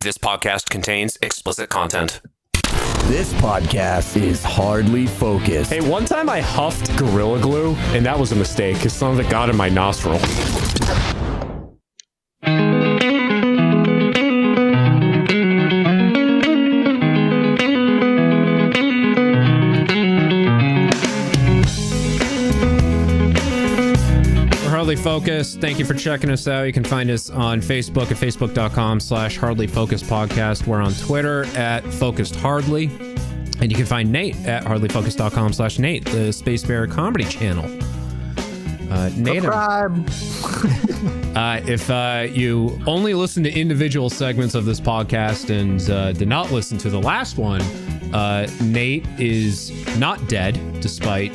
This podcast contains explicit content. This podcast is hardly focused. Hey, one time I huffed Gorilla Glue, and that was a mistake because some of it got in my nostril. Hardly Focused. Thank you for checking us out. You can find us on Facebook at facebook.com/Hardly Focused Podcast. We're on Twitter at Focused Hardly. And you can find Nate at hardlyfocused.com/Nate, the Space Bear comedy channel. Nate, if you only listen to individual segments of this podcast and did not listen to the last one, Nate is not dead, despite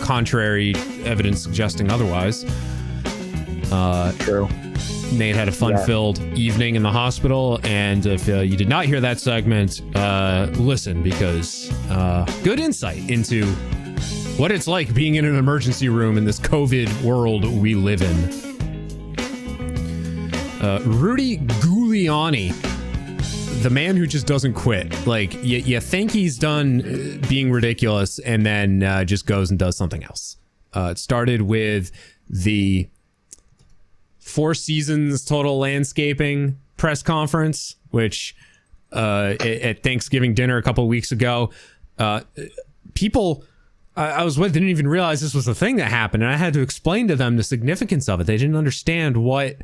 contrary evidence suggesting otherwise. True. Nate had a fun-filled evening in the hospital, and if you did not hear that segment, listen, because good insight into what it's like being in an emergency room in this COVID world we live in. Rudy Ghoul-iani, the man who just doesn't quit. Like, you think he's done being ridiculous, and then just goes and does something else. It started with the Four Seasons Total Landscaping press conference, which at Thanksgiving dinner a couple of weeks ago, people I was with didn't even realize this was a thing that happened, and I had to explain to them the significance of it. They didn't understand why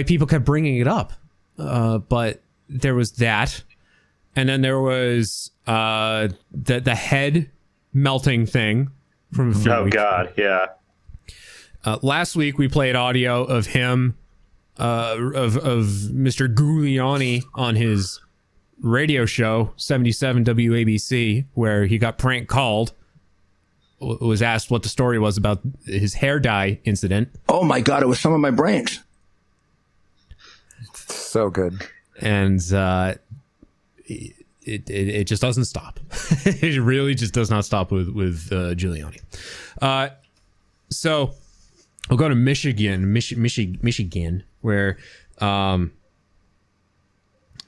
people kept bringing it up. But there was that, and then there was the head melting thing from a few weeks ago. Yeah. Last week we played audio of him, of Mr. Giuliani on his radio show 77 WABC, where he got prank called. Was asked what the story was about his hair dye incident. Oh my God, it was some of my brains. So good. And it just doesn't stop. It really just does not stop with Giuliani. So we'll go to Michigan, where at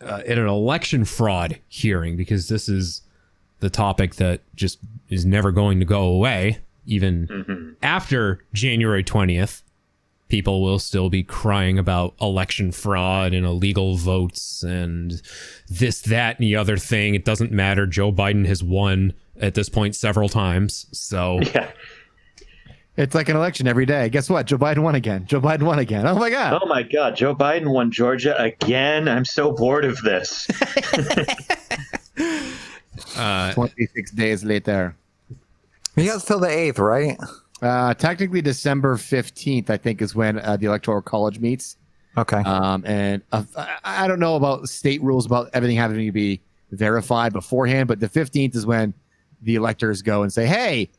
an election fraud hearing, because this is the topic that just is never going to go away, even after January 20th. People will still be crying about election fraud and illegal votes and this, that, and the other thing. It doesn't matter. Joe Biden has won at this point several times. So Yeah. It's like an election every day. Guess what? Joe Biden won again. Joe Biden won again. Oh my God. Oh my God. Joe Biden won Georgia again. I'm so bored of this. 26 days later. He has till the 8th, right? Technically December 15th, I think, is when the Electoral College meets. Okay. And I don't know about state rules about everything having to be verified beforehand, but the 15th is when the electors go and say, hey,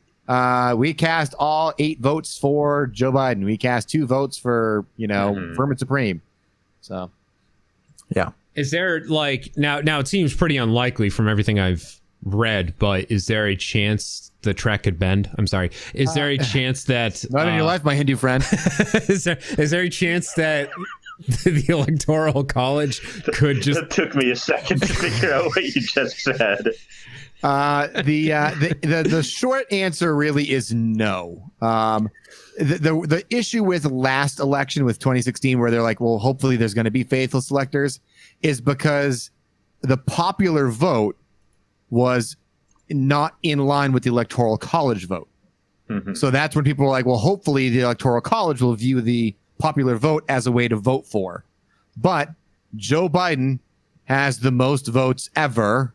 we cast all 8 votes for Joe Biden. We cast 2 votes for, Vermin Supreme. So, Yeah. is there, like, now it seems pretty unlikely from everything I've read, but is there a chance the track could bend? I'm sorry. Is there a chance that not in your life, my Hindu friend. is there a chance that the Electoral College could just It took me a second to figure out what you just said. The short answer really is no. The issue with last election with 2016, where they're like, well, hopefully there's going to be faithless electors, is because the popular vote was not in line with the Electoral College vote. So that's when people were like, well, hopefully the Electoral College will view the popular vote as a way to vote for. But Joe Biden has the most votes ever.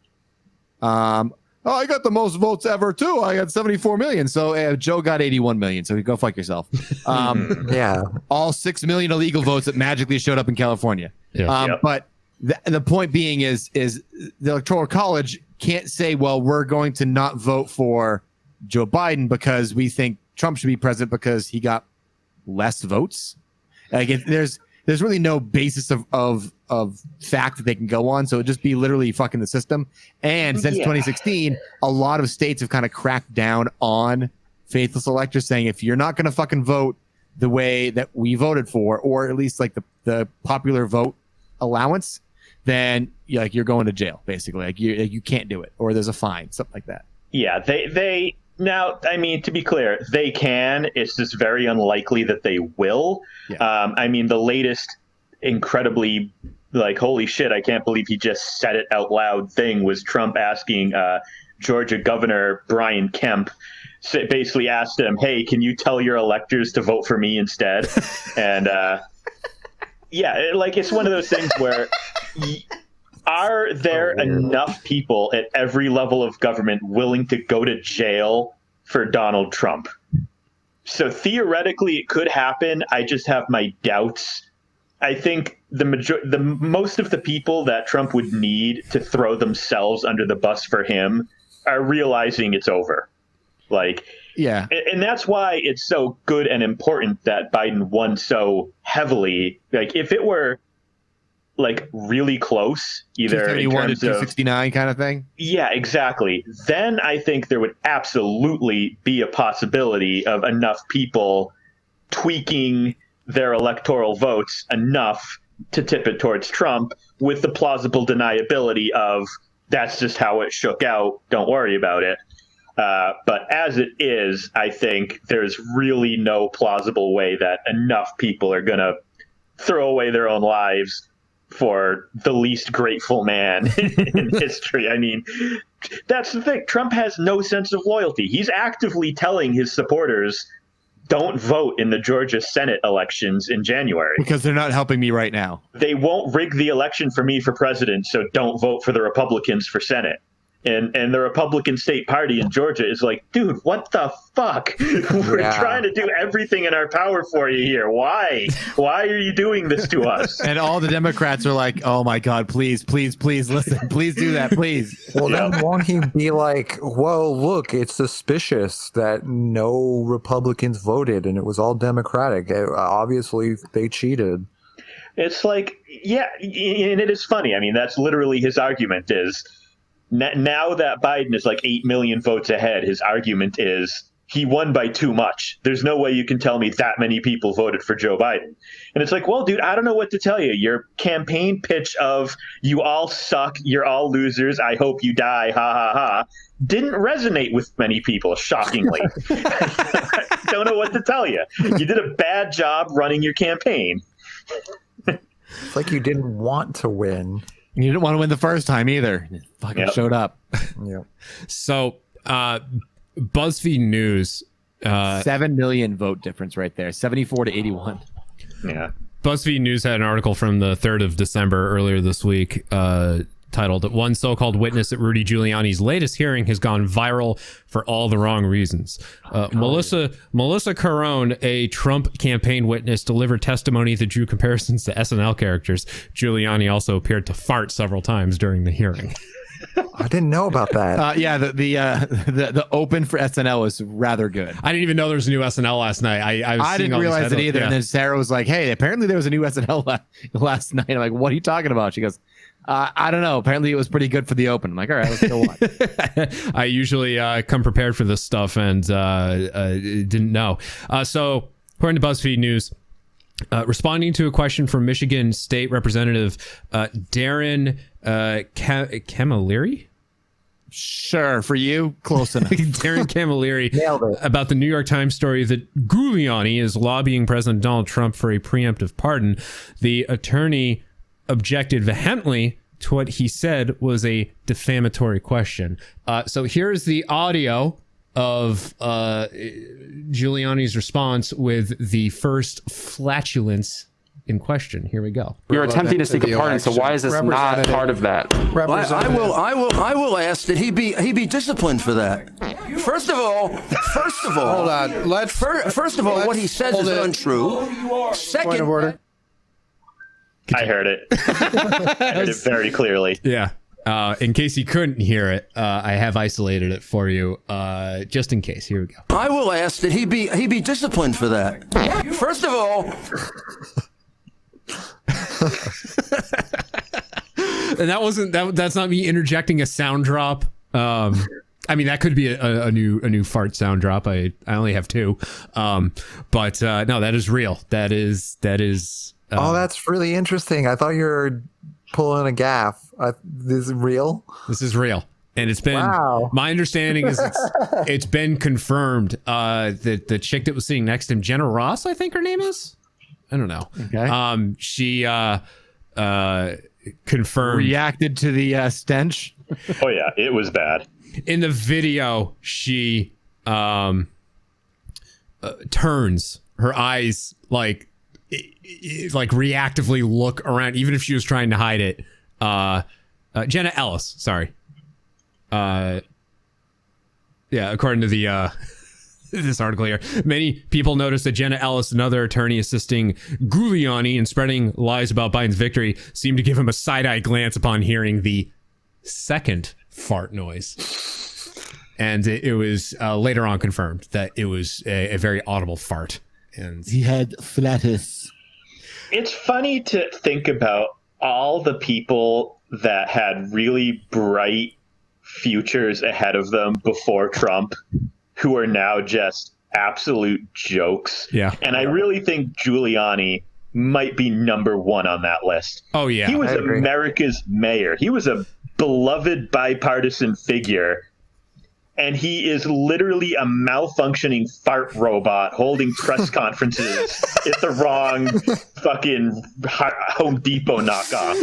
I got the most votes ever too. I got 74 million. So Joe got 81 million. So go fuck yourself. Yeah. All 6 million illegal votes that magically showed up in California. But the point being is the Electoral College can't say, well, we're going to not vote for Joe Biden because we think Trump should be president because he got less votes. Like, there's really no basis of fact that they can go on. So it'd just be literally fucking the system. And since 2016, a lot of states have kind of cracked down on faithless electors, saying if you're not going to fucking vote the way that we voted for, or at least like the popular vote allowance, then you're going to jail, basically. Like you can't do it, or there's a fine, something like that. Yeah, they now, I mean, to be clear, they can. It's just very unlikely that they will. Yeah. I mean, the latest incredibly, like, holy shit, I can't believe he just said it out loud thing was Trump asking Georgia Governor Brian Kemp, basically asked him, hey, can you tell your electors to vote for me instead? And it's one of those things where are there enough people at every level of government willing to go to jail for Donald Trump? So theoretically, it could happen. I just have my doubts. I think most of the people that Trump would need to throw themselves under the bus for him are realizing it's over. Like, yeah. And that's why it's so good and important that Biden won so heavily. Like, if it were like really close, either in terms of 269 kind of thing. Yeah, exactly. Then I think there would absolutely be a possibility of enough people tweaking their electoral votes enough to tip it towards Trump, with the plausible deniability of that's just how it shook out. Don't worry about it. But as it is, I think there's really no plausible way that enough people are going to throw away their own lives for the least grateful man in history. I mean, that's the thing. Trump has no sense of loyalty. He's actively telling his supporters, don't vote in the Georgia Senate elections in January. Because they're not helping me right now. They won't rig the election for me for president, so don't vote for the Republicans for Senate. And the Republican state party in Georgia is like, dude, what the fuck? We're trying to do everything in our power for you here. Why? Why are you doing this to us? And all the Democrats are like, oh my God, please, please, please listen. Please do that, please. Well, then won't he be like, well, look, it's suspicious that no Republicans voted and it was all Democratic. Obviously, they cheated. It's like, yeah, and it is funny. I mean, that's literally his argument is, now that Biden is like 8 million votes ahead, his argument is he won by too much. There's no way you can tell me that many people voted for Joe Biden. And it's like, well, dude, I don't know what to tell you. Your campaign pitch of you all suck, you're all losers, I hope you die, ha, ha, ha, didn't resonate with many people, shockingly. Don't know what to tell you. You did a bad job running your campaign. It's like you didn't want to win. You didn't want to win the first time either. It fucking showed up. Yep. So, BuzzFeed News. 7 million vote difference right there. 74 to 81. Yeah. BuzzFeed News had an article from the 3rd of December earlier this week titled, "One so-called witness at Rudy Giuliani's latest hearing has gone viral for all the wrong reasons." Melissa Carone, a Trump campaign witness, delivered testimony that drew comparisons to SNL characters. Giuliani also appeared to fart several times during the hearing. I didn't know about that. Yeah, the open for SNL was rather good. I didn't even know there was a new SNL last night. I didn't realize it either. Yeah. And then Sarah was like, "Hey, apparently there was a new SNL last night." I'm like, "What are you talking about?" She goes, "I don't know. Apparently it was pretty good for the open." I'm like, "All right, let's go watch." I usually come prepared for this stuff and didn't know. So according to BuzzFeed News, responding to a question from Michigan State Representative Darren Camilleri? Sure, for you, close enough. Darren Camilleri about the New York Times story that Giuliani is lobbying President Donald Trump for a preemptive pardon. The attorney objected vehemently to what he said was a defamatory question. So here's the audio of Giuliani's response with the first flatulence in question. Here we go. You're attempting to seek a pardon, so why is this not part of that? Well, I will ask that he be disciplined for that. First of all, hold on. First of all, what he says is untrue. Second, point of order. I heard it. I heard it very clearly. Yeah. In case you couldn't hear it, I have isolated it for you, just in case. Here we go. I will ask that he be disciplined for that. First of all. And that wasn't that's not me interjecting a sound drop. I I mean, that could be a new fart sound drop. I only have 2, but no, that is real. That is. Oh, that's really interesting. I thought you were pulling a gaff. This is real. This is real, and it's been. Wow. My understanding is it's been confirmed. That the chick that was sitting next to him, Jenna Ross, I think her name is. I don't know. Okay. She confirmed. Reacted to the stench. Oh yeah, it was bad. In the video, she turns her eyes like reactively look around, even if she was trying to hide it. Jenna Ellis, sorry. Yeah, according to the this article here, many people noticed that Jenna Ellis, another attorney assisting Giuliani in spreading lies about Biden's victory, seemed to give him a side-eye glance upon hearing the second fart noise. And it was later on confirmed that it was a very audible fart. And he had flatus. It's funny to think about all the people that had really bright futures ahead of them before Trump, who are now just absolute jokes. Yeah. And I really think Giuliani might be number 1 on that list. Oh, yeah. He was America's mayor. He was a beloved bipartisan figure. And he is literally a malfunctioning fart robot holding press conferences at the wrong fucking Home Depot knockoff.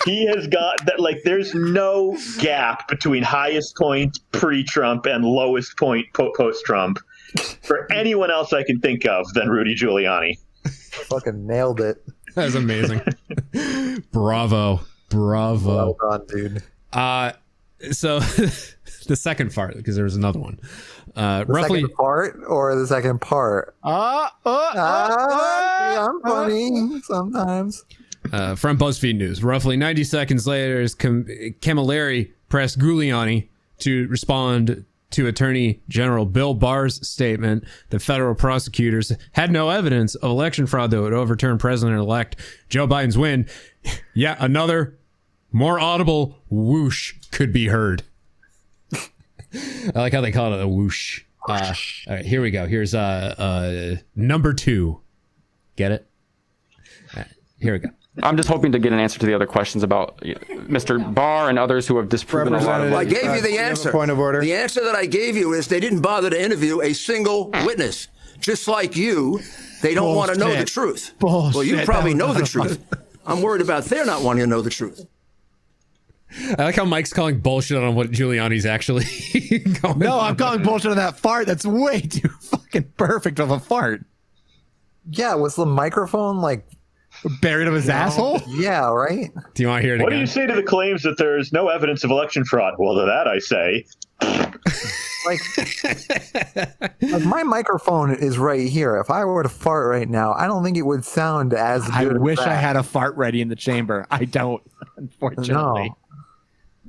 He has got that, like, there's no gap between highest point pre-Trump and lowest point post-Trump for anyone else I can think of than Rudy Giuliani. Fucking nailed it. That was amazing. Bravo. Well done, dude. So the second fart, because there was another one. Roughly second part or the second part? I'm funny sometimes. From BuzzFeed News, roughly 90 seconds later, as Camilleri pressed Giuliani to respond to Attorney General Bill Barr's statement that federal prosecutors had no evidence of election fraud that would overturn President-elect Joe Biden's win. Yeah, another more audible whoosh could be heard. I like how they call it a whoosh. All right, here we go. Here's number 2. Get it? All right, here we go. I'm just hoping to get an answer to the other questions about Mr. Barr and others who have disproven a lot of. Well, I gave you the answer. Point of order. The answer that I gave you is they didn't bother to interview a single witness. Just like you, they don't want to know the truth. Bullshit. Well, you probably know the truth. I'm worried about their not wanting to know the truth. I like how Mike's calling bullshit on what Giuliani's actually going No, on. I'm calling bullshit on that fart. That's way too fucking perfect of a fart. Yeah, was the microphone like buried up his asshole? Yeah, right. Do you want to hear it What again? do you say to the claims that there is no evidence of election fraud? Well, to that I say, like my microphone is right here. If I were to fart right now, I don't think it would sound as good. I wish as I that. had a fart ready in the chamber. I don't, unfortunately. No.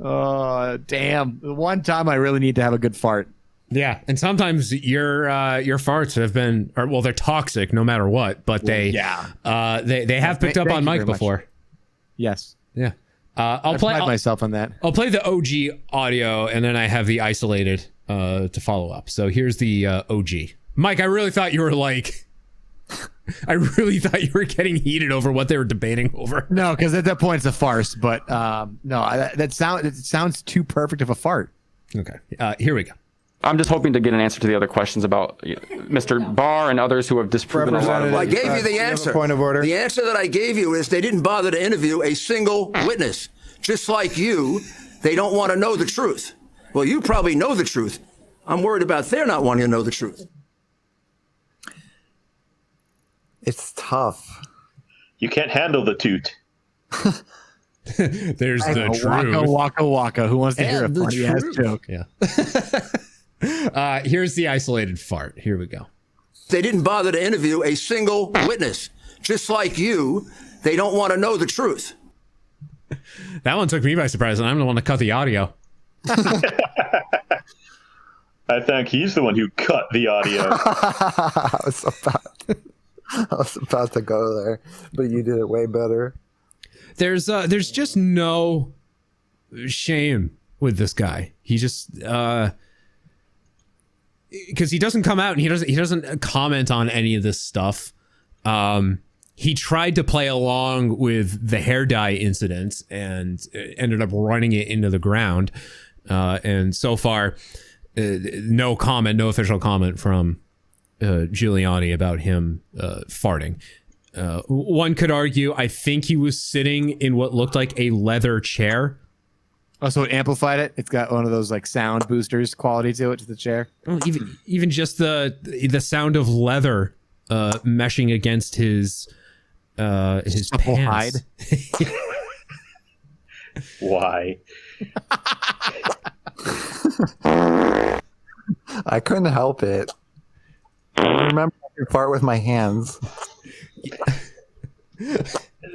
Oh, damn. The one time I really need to have a good fart. Yeah, and sometimes your farts have been, or well, they're toxic no matter what, but they they have picked up on Mike before. Yes. Yeah. I pride myself on that. I'll play the OG audio, and then I have the isolated to follow up. So here's the OG. Mike, I really thought you were getting heated over what they were debating over. No, because at that point it's a farce. But no, it sounds too perfect of a fart. Okay, here we go. I'm just hoping to get an answer to the other questions about Mr. Barr and others who have disproven a lot of. Well, I gave you the answer. Point of order. The answer that I gave you is they didn't bother to interview a single witness. Just like you, they don't want to know the truth. Well, you probably know the truth. I'm worried about their not wanting to know the truth. It's tough. you can't handle the toot. There's the truth. Waka waka. Who wants to hear a the funny ass truth. joke? Yeah. Here's the isolated fart. Here we go. They didn't bother to interview a single witness. Just like you, they don't want to know the truth. That one took me by surprise, and I'm the one that cut the audio. I think he's the one who cut the audio. I was about to go there, but you did it way better. There's just no shame with this guy. He just because he doesn't come out and he doesn't comment on any of this stuff. He tried to play along with the hair dye incident and ended up running it into the ground. And so far, no official comment from Giuliani about him farting. One could argue, I think he was sitting in what looked like a leather chair. Oh, so it amplified it. It's got one of those like sound boosters quality to it, to the chair. Well, even just the sound of leather meshing against his pants. Hide. Why? I couldn't help it. I remember I could fart with my hands.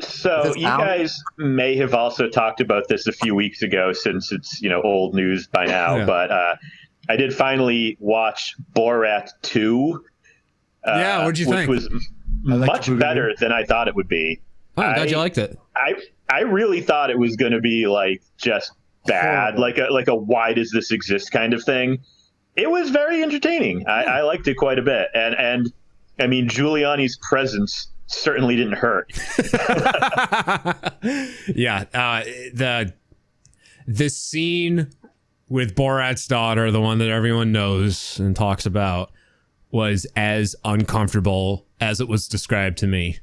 So you guys may have also talked about this a few weeks ago, since it's old news by now. Yeah. But I did finally watch Borat 2. What'd you think? Which was much better than I thought it would be. Oh, I'm glad you liked it. I really thought it was going to be like just bad, like a why does this exist kind of thing. It was very entertaining. I liked it quite a bit, and I mean Giuliani's presence certainly didn't hurt. Yeah, the scene with Borat's daughter, the one that everyone knows and talks about, was as uncomfortable as it was described to me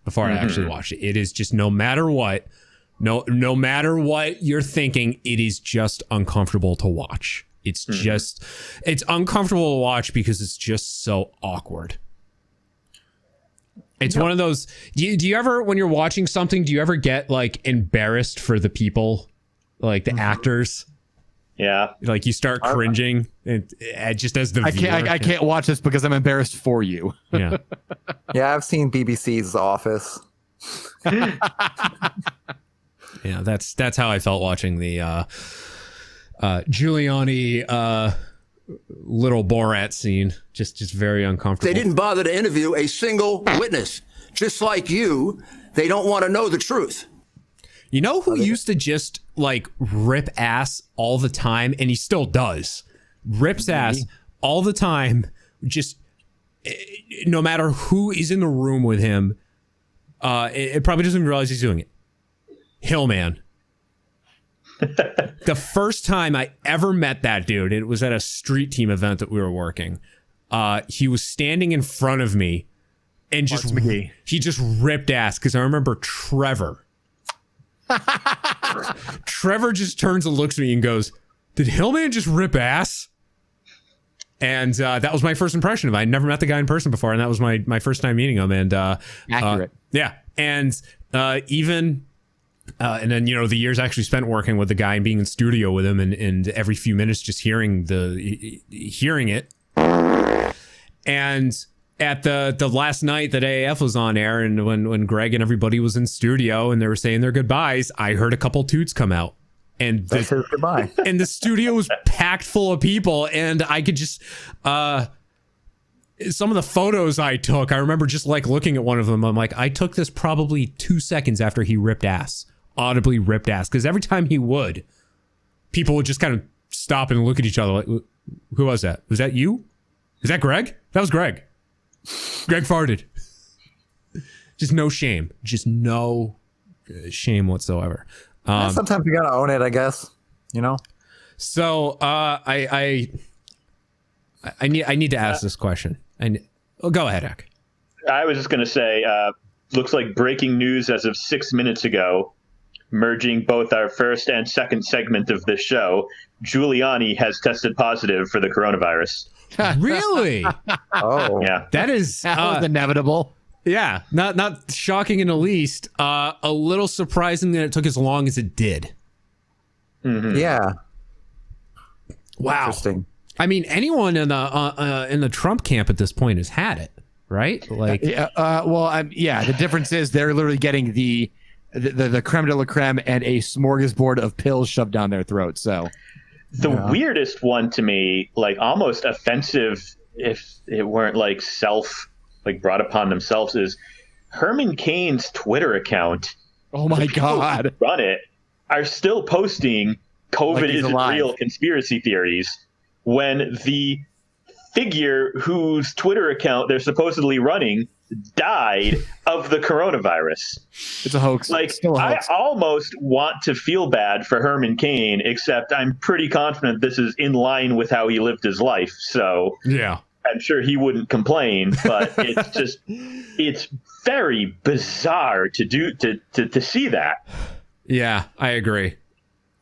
before I actually watched it. It is just no matter what you're thinking, it is just uncomfortable to watch. It's just, it's uncomfortable to watch because it's just so awkward. It's one of those, do you ever, when you're watching something, do you ever get like embarrassed for the people, like the actors? Yeah. Like you start cringing and just as the viewer. I can't watch this because I'm embarrassed for you. Yeah. Yeah, I've seen BBC's Office. Yeah, that's how I felt watching the Giuliani little Borat scene. Just very uncomfortable. They didn't bother to interview a single witness. Just like you, they don't want to know the truth. You know who used to just like rip ass all the time, and he still does. Rips ass all the time, just no matter who is in the room with him. It probably doesn't even realize he's doing it. Hillman. The first time I ever met that dude, it was at a street team event that we were working. He was standing in front of me and he just ripped ass, because I remember Trevor. Trevor just turns and looks at me and goes, "Did Hillman just rip ass?" And that was my first impression of him. I'd never met the guy in person before, and that was my first time meeting him. And Accurate. Yeah. And even and then the years I actually spent working with the guy and being in studio with him, and every few minutes just hearing it. And at the last night that AAF was on air, and when Greg and everybody was in studio and they were saying their goodbyes, I heard a couple toots come out. And That says goodbye. And the studio was packed full of people, and I could just some of the photos I took, I remember just like looking at one of them. I'm like, I took this probably 2 seconds after he ripped ass, audibly ripped ass, because every time he would, people would just kind of stop and look at each other like, who was that? Was that you? Is that Greg? That was Greg. Greg farted. Just no shame. Just no shame whatsoever. Sometimes you gotta own it, I guess. So I need to ask this question. Go ahead, Ek. I was just going to say, looks like breaking news as of 6 minutes ago, merging both our first and second segment of this show. Giuliani has tested positive for the coronavirus. Really? Oh, Yeah. That is inevitable. yeah, not shocking in the least. A little surprising that it took as long as it did. yeah. Wow. Interesting. I mean, anyone in the Trump camp at this point has had it, right? Like, The difference is they're literally getting the creme de la creme and a smorgasbord of pills shoved down their throats. So The weirdest one to me, like almost offensive if it weren't like brought upon themselves, is Herman Cain's Twitter account. oh my The people who god, run it are still posting COVID Like he's isn't alive. real conspiracy theories when the figure whose Twitter account they're supposedly running died of the coronavirus. It's a hoax. Like, Still a I hoax. almost want to feel bad for Herman Cain, except I'm pretty confident this is in line with how he lived his life. So Yeah. I'm sure he wouldn't complain, but it's very bizarre to see that. Yeah, I agree.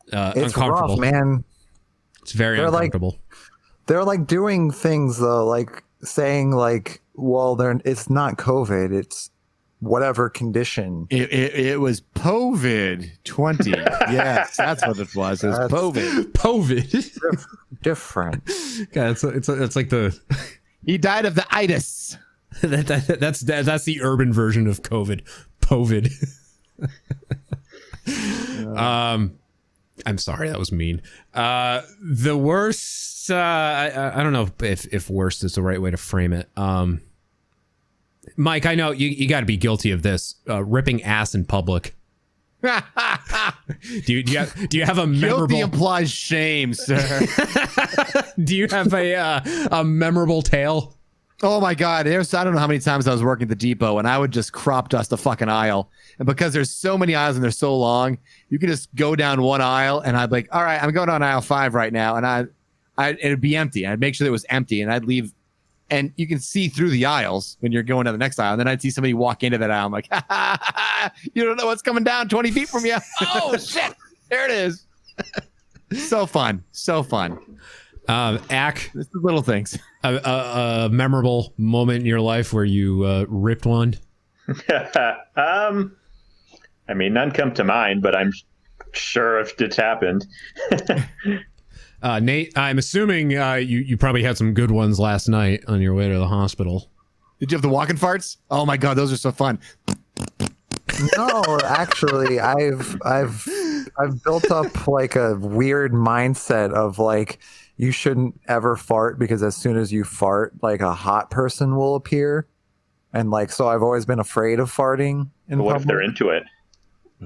It's Uncomfortable. rough, man. It's very They're like- uncomfortable. They're like doing things though, like saying like, well, it's not COVID, it's whatever condition. It was COVID 20. Yes, that's what it was. It was That's- COVID. COVID. Different. God, it's like the He died of the itis. that's the urban version of COVID. COVID. I'm sorry, that was mean. The worst. I don't know if worst is the right way to frame it. Mike, I know you got to be guilty of this. Ripping ass in public. Do you have a memorable? Guilty implies shame, sir. Do you have a memorable tale? Oh my God. I don't know how many times I was working at the depot and I would just crop dust a fucking aisle. And because there's so many aisles and they're so long, you can just go down one aisle and I'd be like, all right, I'm going down aisle 5 right now. And it'd be empty. I'd make sure it was empty and I'd leave. And you can see through the aisles when you're going to the next aisle. And then I'd see somebody walk into that aisle. I'm like, ha, ha, ha, ha, you don't know what's coming down 20 feet from you. Oh, shit. There it is. So fun. So fun. Ack, It's the little things. a memorable moment in your life where you ripped one. I mean, none come to mind, but I'm sure if it's happened. Nate, I'm assuming you probably had some good ones last night on your way to the hospital. Did you have the walking farts? Oh my God, those are so fun. No, actually, I've built up like a weird mindset of like you shouldn't ever fart because as soon as you fart, like a hot person will appear, and like so I've always been afraid of farting. What if they're into it?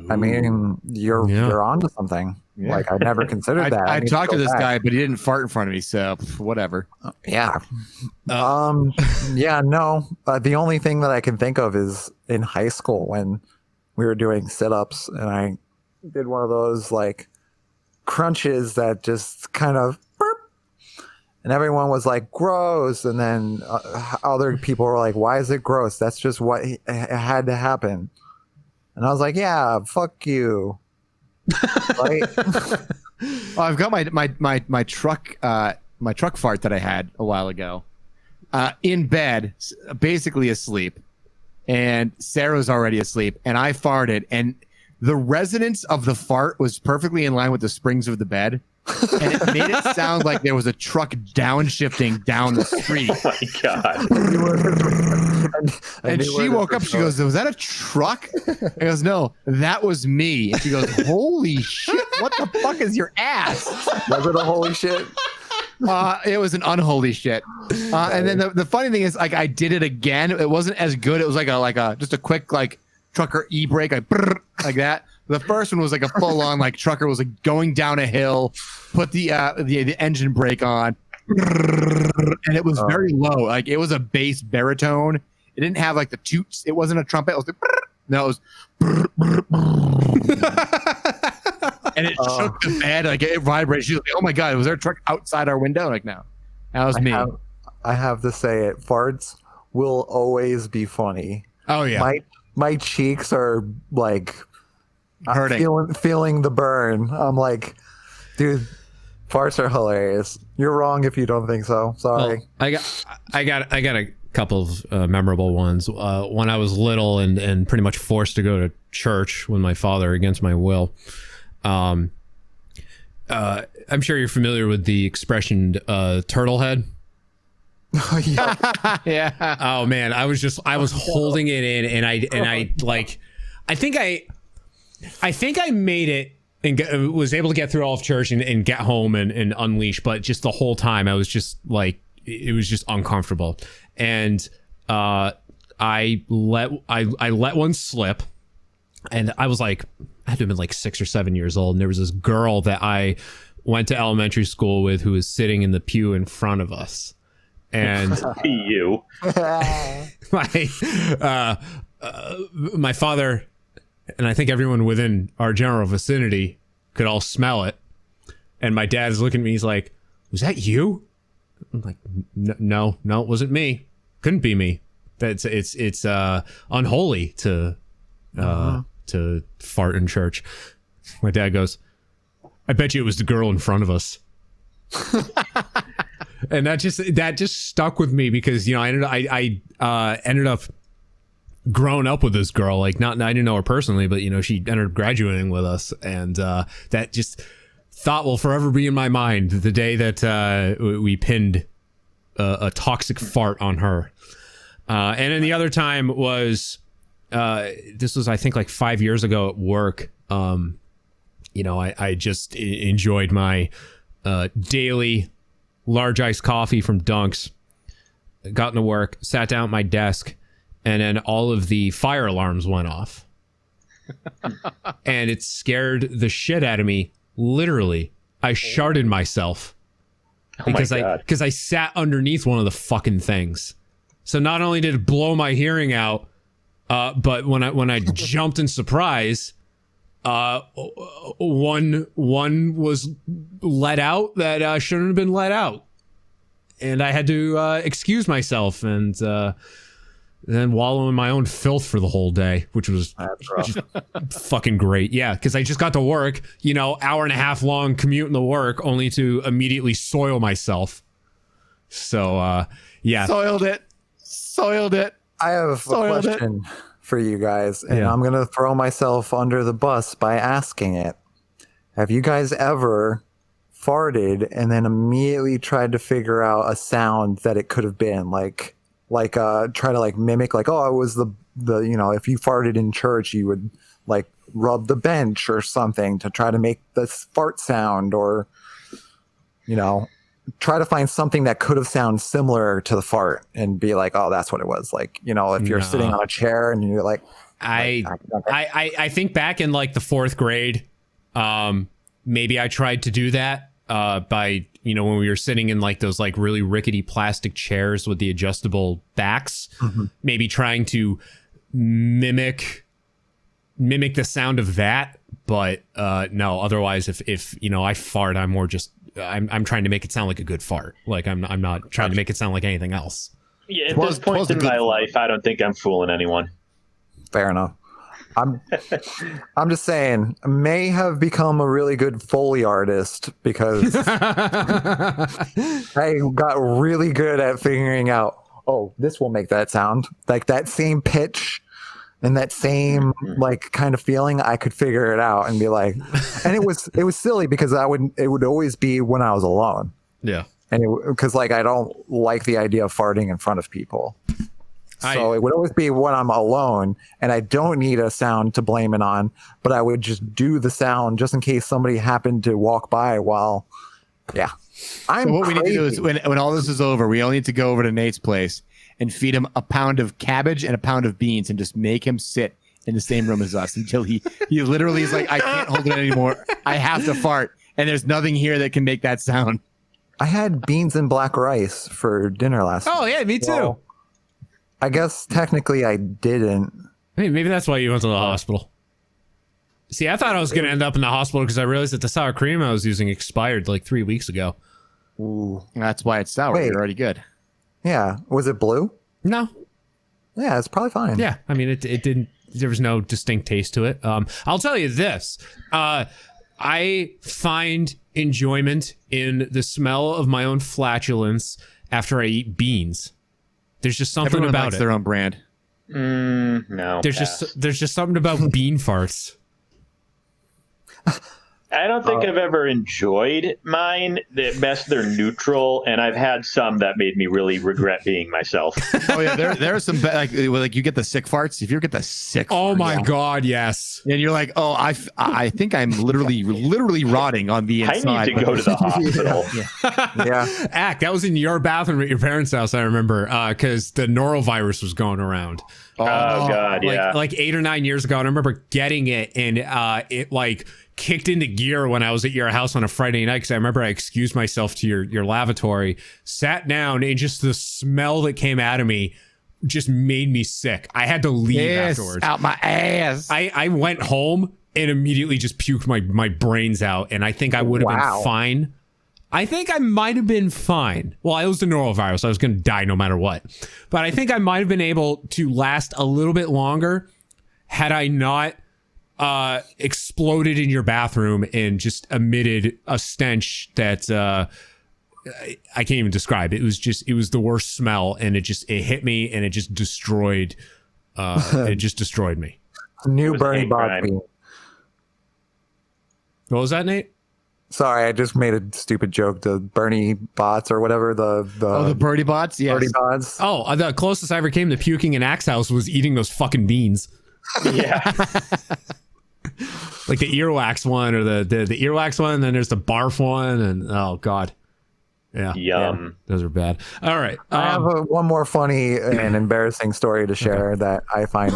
I mean, you're onto something. Yeah. Like I never considered that. I need talked to go this back. guy, but he didn't fart in front of me, so whatever. Yeah. Yeah, no. The only thing that I can think of is in high school when we were doing sit-ups and I did one of those like crunches that just kind of burp, and everyone was like gross, and then other people were like, why is it gross? That's just what had to happen. And I was like, yeah, fuck you. Right? Oh, I've got my truck fart that I had a while ago. In bed, basically asleep, and Sarah's already asleep, and I farted, and the resonance of the fart was perfectly in line with the springs of the bed, and it made it sound like there was a truck downshifting down the street. Oh my God. And she woke up. She goes, "Was that a truck?" I goes, "No, that was me." And she goes, "Holy shit! What the fuck is your ass?" Was it a holy shit? It was an unholy shit. And then the funny thing is, like, I did it again. It wasn't as good. It was like a just a quick like trucker e-brake, like brrr, like that. The first one was like a full on like trucker was like going down a hill, put the engine brake on, and it was very low. Like it was a bass baritone. It didn't have like the toots. It wasn't a trumpet. It was like, no, it was. And it shook the bed, like it vibrated. She was like, "Oh my God, was there a truck outside our window?" Like, no, that was me. I have to say it. Farts will always be funny. Oh yeah. My cheeks are like Hurting. feeling the burn. I'm like, dude, farts are hilarious. You're wrong if you don't think so. Sorry. Well, I got a couple of memorable ones. When I was little and pretty much forced to go to church with my father against my will. I'm sure you're familiar with the expression turtle head. Yeah. Yeah. Oh man, I was holding it in, and I like, I think I made it and was able to get through all of church and get home and unleash, but just the whole time I was just like, it was just uncomfortable, and I let one slip, and I was like, I had to have been like 6 or 7 years old, and there was this girl that I went to elementary school with who was sitting in the pew in front of us. And you. My father, and I think everyone within our general vicinity could all smell it. And my dad's looking at me, he's like, "Was that you?" I'm like, no, it wasn't me. Couldn't be me. It's unholy to fart in church. My dad goes, "I bet you it was the girl in front of us." And that just stuck with me because, I ended up growing up with this girl. Like, I didn't know her personally, but she ended up graduating with us, and that just thought will forever be in my mind. The day that we pinned a toxic fart on her, and then the other time was this was, I think, like 5 years ago at work. I just enjoyed my daily large iced coffee from Dunks. Got into work, sat down at my desk, and then all of the fire alarms went off. And it scared the shit out of me. Literally, I sharted myself because I sat underneath one of the fucking things. So not only did it blow my hearing out, but when I jumped in surprise, one was let out that shouldn't have been let out, and I had to excuse myself and then wallow in my own filth for the whole day, which was just fucking great. Yeah, because I just got to work, hour and a half long commute into work, only to immediately soil myself. So yeah, soiled it. I have a question for you guys, and I'm going to throw myself under the bus by asking it. Have you guys ever farted and then immediately tried to figure out a sound that it could have been? Like try to mimic, it was the if you farted in church, you would rub the bench or something to try to make the fart sound, or try to find something that could have sounded similar to the fart and be like, oh, that's what it was. If you're sitting on a chair and you're like, I think back in the fourth grade, maybe I tried to do that by, when we were sitting in those really rickety plastic chairs with the adjustable backs, maybe trying to mimic the sound of that. But no, otherwise, if I fart, I'm more just I'm trying to make it sound like a good fart. I'm not trying to make it sound like anything else. Yeah, at this point in my life, I don't think I'm fooling anyone. Fair enough. I'm just saying, I may have become a really good Foley artist because I got really good at figuring out, oh, this will make that sound. That same pitch and that same kind of feeling, I could figure it out and be like, and it was silly because it would always be when I was alone. Yeah. And because I don't like the idea of farting in front of people. So it would always be when I'm alone and I don't need a sound to blame it on, but I would just do the sound just in case somebody happened to walk by while, yeah. So what we need to do is when all this is over, we all need to go over to Nate's place and feed him a pound of cabbage and a pound of beans and just make him sit in the same room as us until he literally is like, I can't hold it anymore. I have to fart. And there's nothing here that can make that sound. I had beans and black rice for dinner last night. Oh, yeah, me too. Well, I guess technically I didn't. Maybe that's why you went to the hospital. See, I thought I was going to end up in the hospital because I realized that the sour cream I was using expired 3 weeks ago. Ooh, that's why it's sour. Wait. You're already good. Yeah. Was it blue? No. Yeah, it's probably fine. Yeah. I mean, it didn't, there was no distinct taste to it. I'll tell you this. I find enjoyment in the smell of my own flatulence after I eat beans. There's just something Everyone about likes it. their own brand. No. There's just something about bean farts. I don't think I've ever enjoyed mine. At best, they're neutral, and I've had some that made me really regret being myself. Oh yeah, there are some like you get the sick farts. If you get the sick, Oh farts, my God, yes. and you're like, oh, I think I'm literally rotting on the inside. I need to go to the hospital. Yeah. That was in your bathroom at your parents' house, I remember, because the norovirus was going around. Oh God, yeah. Like 8 or 9 years ago, and I remember getting it, and it like kicked into gear when I was at your house on a Friday night, because I remember I excused myself to your lavatory, sat down, and just the smell that came out of me just made me sick. I had to leave afterwards. Out my ass. I went home and immediately just puked my brains out, and I think I would have been fine. I think I might have been fine. Well, it was the norovirus. I was going to die no matter what. But I think I might have been able to last a little bit longer had I not exploded in your bathroom and just emitted a stench that I can't even describe. It was the worst smell, and it hit me, and it just destroyed me. New Bernie Bot. What was that, Nate? Sorry, I just made a stupid joke. The Bernie bots or whatever. The Birdie bots. Yes. Birdie bots. Oh, the closest I ever came to puking in Axe House was eating those fucking beans. Yeah. Like the earwax one, or the earwax one, and then there's the barf one, and oh God. Yeah. Yum. Those are bad. All right. I have one more funny and embarrassing story to share that I find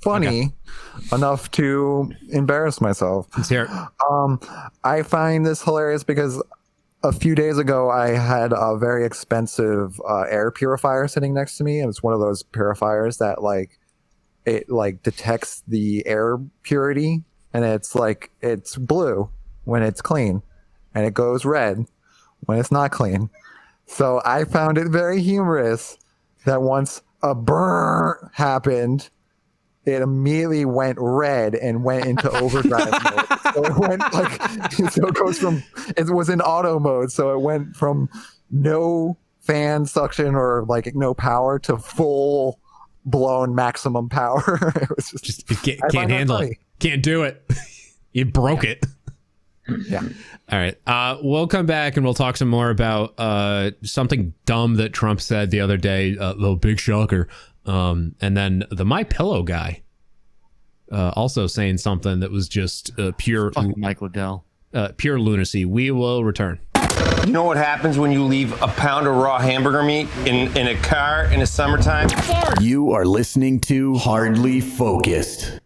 funny enough to embarrass myself. Let's hear it. I find this hilarious because a few days ago I had a very expensive air purifier sitting next to me, and it's one of those purifiers that it detects the air purity, and it's blue when it's clean, and it goes red when it's not clean. So I found it very humorous that once a burn happened, it immediately went red and went into overdrive mode. So it went it was in auto mode. So it went from no fan suction or no power to full blown maximum power. It was just can't handle it. Can't do it. You broke it. Yeah. All right. We'll come back and we'll talk some more about something dumb that Trump said the other day. The big shocker. And then the My Pillow guy also saying something that was just pure Mike Liddell. Pure lunacy. We will return. You know what happens when you leave a pound of raw hamburger meat in a car in the summertime? You are listening to Hardly Focused.